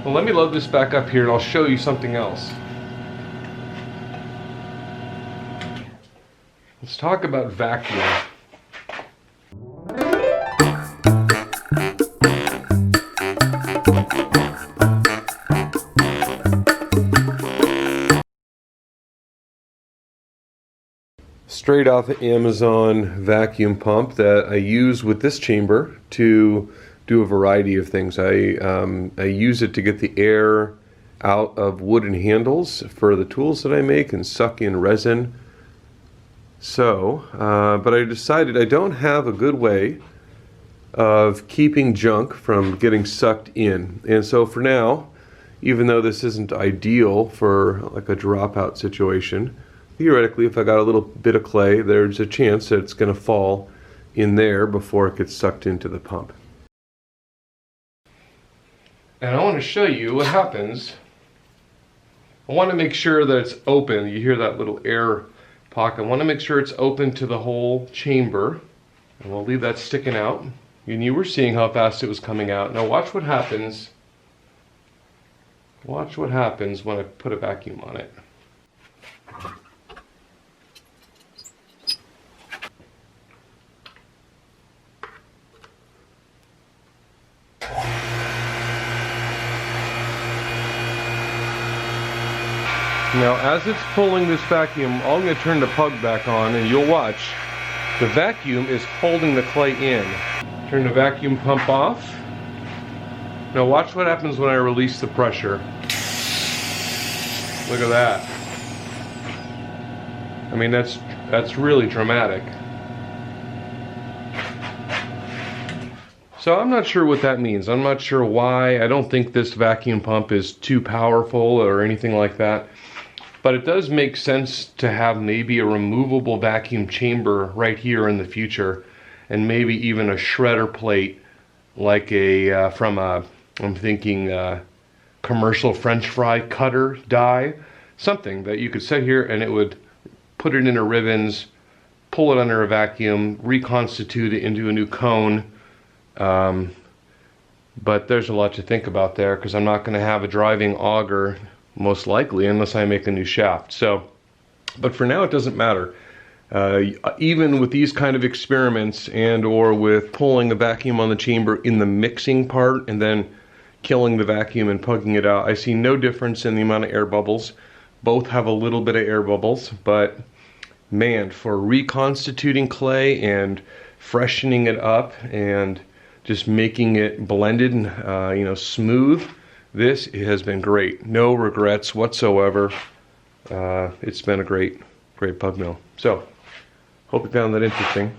Well, let me load this back up here and I'll show you something else. Let's talk about vacuum. Straight off of Amazon vacuum pump that I use with this chamber to do a variety of things. I use it to get the air out of wooden handles for the tools that I make and suck in resin. So, but I decided I don't have a good way of keeping junk from getting sucked in. And so for now, even though this isn't ideal for like a dropout situation, theoretically, if I got a little bit of clay, there's a chance that it's going to fall in there before it gets sucked into the pump. And I want to show you what happens. I want to make sure that it's open. You hear that little air pocket. I want to make sure it's open to the whole chamber. And we'll leave that sticking out. And you were seeing how fast it was coming out. Now watch what happens. Watch what happens when I put a vacuum on it. Now, as it's pulling this vacuum, I'm going to turn the plug back on and you'll watch. The vacuum is holding the clay in. Turn the vacuum pump off. Now watch what happens when I release the pressure. Look at that. I mean, that's really dramatic. So I'm not sure what that means. I'm not sure why. I don't think this vacuum pump is too powerful or anything like that. But it does make sense to have maybe a removable vacuum chamber right here in the future, and maybe even a shredder plate like a I'm thinking commercial French fry cutter die, something that you could set here and it would put it into ribbons, pull it under a vacuum, reconstitute it into a new cone. But there's a lot to think about there because I'm not going to have a driving auger most likely unless I make a new shaft. So, but for now it doesn't matter. Even with these kind of experiments and or with pulling the vacuum on the chamber in the mixing part and then killing the vacuum and pugging it out, I see no difference in the amount of air bubbles. Both have a little bit of air bubbles, but man, for reconstituting clay and freshening it up and just making it blended and smooth, this has been great. No regrets whatsoever. It's been a great Pugmill. So, hope you found that interesting.